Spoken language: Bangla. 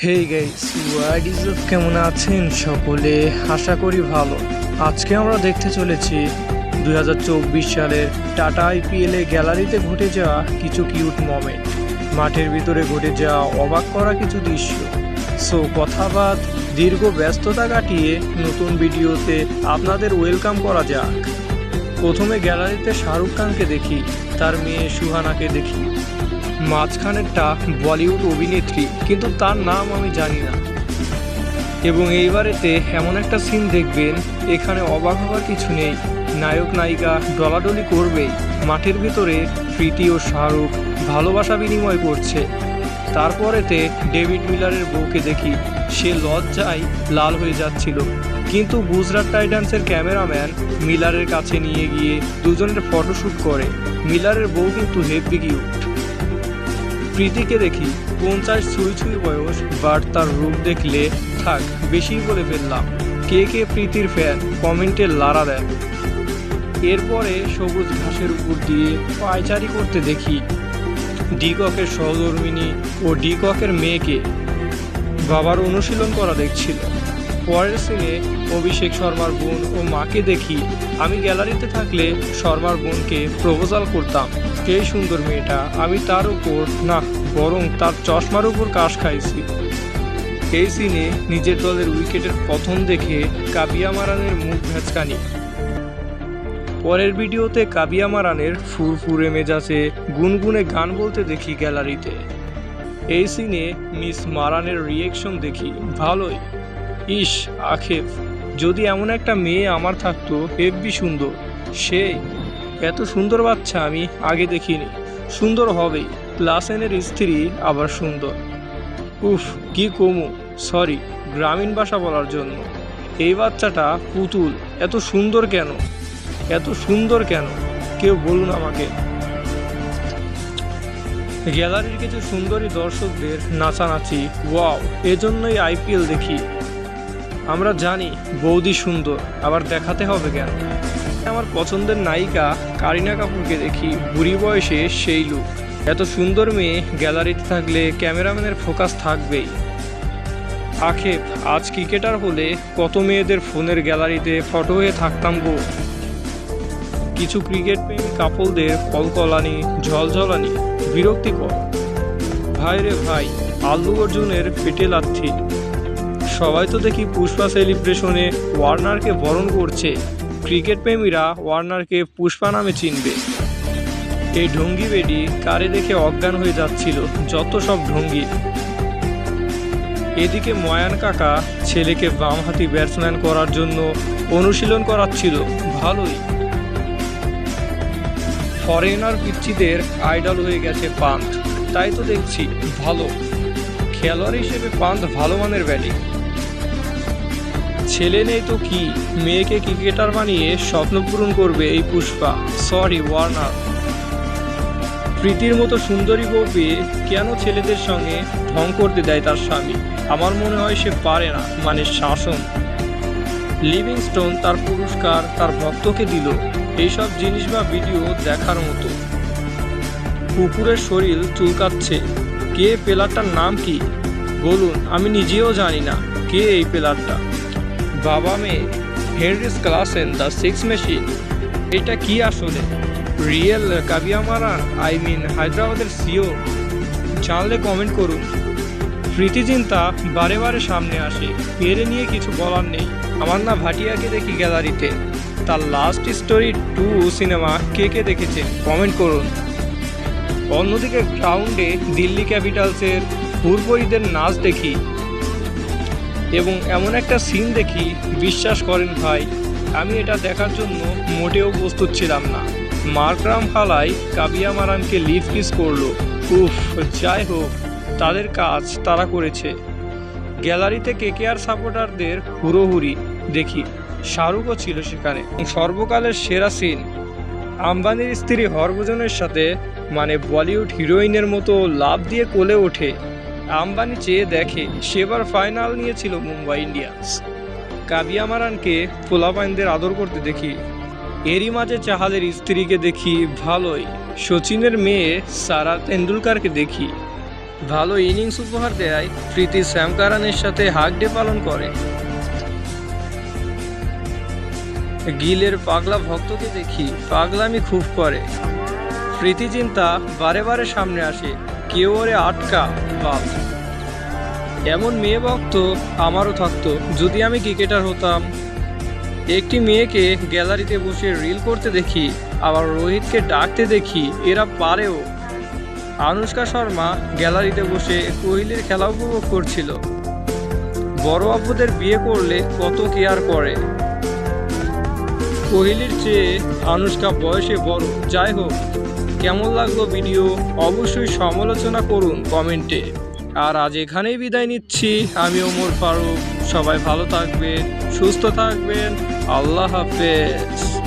Hey guys, what is up, কেমন আছেন সকলে? আশা করি ভালো। আজকে আমরা দেখতে চলেছি 2024 সালের টাটা আইপিএলে গ্যালারিতে ঘটে যাওয়া কিছু কিউট মোমেন্ট, মাঠের ভিতরে ঘটে যাওয়া অবাক করা কিছু দৃশ্য। সো কথাবাদ দীর্ঘ ব্যস্ততা কাটিয়ে নতুন ভিডিওতে আপনাদের ওয়েলকাম করা যাক। প্রথমে গ্যালারিতে শাহরুখ খানকে দেখি, তার মেয়ে সুহানাকে দেখি, মাঝখানেরটা বলিউড অভিনেত্রী, কিন্তু তার নাম আমি জানি না। এবং এইবারেতে এমন একটা সিন দেখবেন, এখানে অবাক হওয়ার কিছু নেই। নায়ক নায়িকা ডলাডলি করবেই। মাঠের ভিতরে প্রীতি ও শাহরুখ ভালোবাসা বিনিময় করছে। তারপরেতে ডেভিড মিলারের বউকে দেখি, সে লজ্জায় লাল হয়ে যাচ্ছিল, কিন্তু গুজরাট টাইটান্সের ক্যামেরাম্যান মিলারের কাছে নিয়ে গিয়ে দুজনের ফটোশ্যুট করে। মিলারের বউ কিন্তু হেভি কিউট। প্রীতিকে দেখি 50 ছুঁই ছুঁই বয়স, বাট তার রূপ দেখলে থাক, বেশি বলে ফেললাম। কে কে প্রীতির ফ্যান কমেন্টে লাড়া দেন। এরপরে সবুজ ঘাসের উপর দিয়ে পায়চারি করতে দেখি ডিককের সহধর্মিনী ও ডিককের মেয়েকে বাবার অনুশীলন করা দেখছিল। পরের সিনে অভিষেক শর্মার বোন ও মাকে দেখি। আমি গ্যালারিতে থাকলে শর্মার বোনকে প্রপোজাল করতাম। এই সুন্দর মেয়েটা, আমি তার উপর না, বরং তার চশমার উপর কাশ খাইছি। এই সিনে নিজের দলের উইকেটের পতন দেখে কাবিয়া মারানের মুখ ভ্যাচকানি। পরের ভিডিওতে কাবিয়া মারানের ফুরফুরে মেজাজে গুনগুনে গান বলতে দেখি গ্যালারিতে। এই সিনে মিস মারানের রিয়েকশন দেখি, ভালোই। ইস আখেফ, যদি এমন একটা মেয়ে আমার থাকতো, হেব্বি সুন্দর। সে এত সুন্দর বাচ্চা আমি আগে দেখিনি। সুন্দর হবেই, প্লাসেনের স্ত্রী আবার সুন্দর। উফ, কি কমু, সরি গ্রামীণ ভাষা বলার জন্য। এই বাচ্চাটা পুতুল, এত সুন্দর কেন, এত সুন্দর কেন, কেউ বলুন আমাকে। গ্যালারির কিছু সুন্দরী দর্শকদের নাচানাচি, ওয়াও, এজন্যই আইপিএল দেখি। আমরা জানি বৌদি সুন্দর, আবার দেখাতে হবে কেন। আমার পছন্দের নায়িকা কারিনা কাপুরকে দেখি, বুড়ি বয়সে সেই লুক। এত সুন্দর মেয়ে গ্যালারিতে থাকলে ক্যামেরাম্যানের ফোকাস থাকবেই। আক্ষেপ, আজ ক্রিকেটার হলে কত মেয়েদের ফোনের গ্যালারিতে ফটো হয়ে থাকতাম গো। কিছু ক্রিকেট প্রেমী কাপলদের কলকলানি, ঝলঝলানি বিরক্তিকর। ভাই রে ভাই, আল্লু অর্জুনের পেটে লাথি। সবাই তো দেখি পুষ্পা সেলিব্রেশনে ওয়ার্নারকে বরণ করছে। ক্রিকেট প্রেমীরা ওয়ার্নারকে পুষ্পা নামে চিনবে। এই ঢঙ্গি বেডি কারে দেখে অজ্ঞান হয়ে যাচ্ছিল, যত সব ঢঙ্গি। এদিকে ময়ান কাকা ছেলেকে বামহাতি ব্যাটসম্যান করার জন্য অনুশীলন করাচ্ছিল, ভালোই। ফরেনার পিচ্চিদের আইডল হয়ে গেছে পান্থ, তাই তো দেখছি ভালো। খেলোয়াড় হিসেবে পান্থ ভালো মানের ব্যাটিং। ছেলে নেই তো কি, মেয়েকে ক্রিকেটার বানিয়ে স্বপ্ন পূরণ করবে এই পুষ্পা, সরি ওয়ার্নার। প্রীতির মতো সুন্দরী বউ পেয়ে কেন ছেলেদের সঙ্গে ঢং করতে দেয় তার স্বামী? আমার মনে হয় সে পারে না, মানে শাসন। লিভিংস্টোন তার পুরস্কার তার ভক্তকে দিল। এইসব জিনিস বা ভিডিও দেখার মতো। কুকুরের শরীর চুলকাচ্ছে, কে প্লেয়ারটার নাম কি বলুন? আমি নিজেও জানি না কে এই প্লেয়ারটা। বাবা মেয়ে, Heinrich Klaasen the six machine, এটা কি আসলে রিয়েল কাবিয়া মারান? আই মিন হায়দ্রাবাদের সিও? জানলে কমেন্ট করুন। প্রীতি চিন্তা বারে বারে সামনে আসে, এর নিয়ে কিছু বলার নেই। আমার না ভাটিয়াকে দেখি গ্যালারিতে, তার লাস্ট স্টোরি 2 সিনেমা কে কে দেখেছে কমেন্ট করুন। অন্যদিকে গ্রাউন্ডে দিল্লি ক্যাপিটালসের হুরপরীদের নাচ দেখি এবং এমন একটা সিন দেখি, বিশ্বাস করেন ভাই, আমি এটা দেখার জন্য মোটেও প্রস্তুত ছিলাম না। মার্করাম ফালাই কাবিয়া মারানকে লিভ কিস করলো। উফ, যাই হোক, তাদের কাজ তারা করেছে। গ্যালারিতে কেকেআর সাপোর্টারদের হুড়োহুড়ি দেখি, শাহরুখও ছিল সেখানে। সর্বকালের সেরা সিন, আম্বানির স্ত্রী হরভজনের সাথে, মানে বলিউড হিরোইনের মতো লাভ দিয়ে কোলে ওঠে। আম্বানি চেয়ে দেখে, সেবার ফাইনাল নিয়েছিল মুম্বাই ইন্ডিয়ান্স। কাবিয়া মারানকে পোলাপাইনদের আদর করতে দেখি। এরই মাঝে চাহালের স্ত্রীকে দেখি, ভালোই। সচিনের মেয়ে সারা তেন্ডুলকারকে দেখি। ভালো ইনিংস উপহার দেয়, প্রীতি স্যাম কারানের সাথে হাগ ডে পালন করে। গিলের পাগলা ভক্তকে দেখি পাগলামি খুব করে। প্রীতি চিন্তা বারে বারে সামনে আসে, কেউ ওরে আটকা বাপ। এমন মেয়ে ভক্ত আমারও থাকতো যদি আমি ক্রিকেটার হতাম। একটি মেয়েকে গ্যালারিতে বসে রিল করতে দেখি, আবার রোহিতকে ডাকতে দেখি, এরা পারেও। আনুশকা শর্মা গ্যালারিতে বসে কোহলির খেলা উপভোগ করছিল। বড় আপুদের বিয়ে করলে কত কেয়ার করে। কোহলির চেয়ে আনুশকা বয়সে বড়। যাই হোক, কেমন লাগলো ভিডিও অবশ্যই সমালোচনা করুন কমেন্টে। আর আজ এখানেই বিদায় নিচ্ছি, আমি ওমর ফারুক। সবাই ভালো থাকবেন, সুস্থ থাকবেন, আল্লাহ হাফেজ।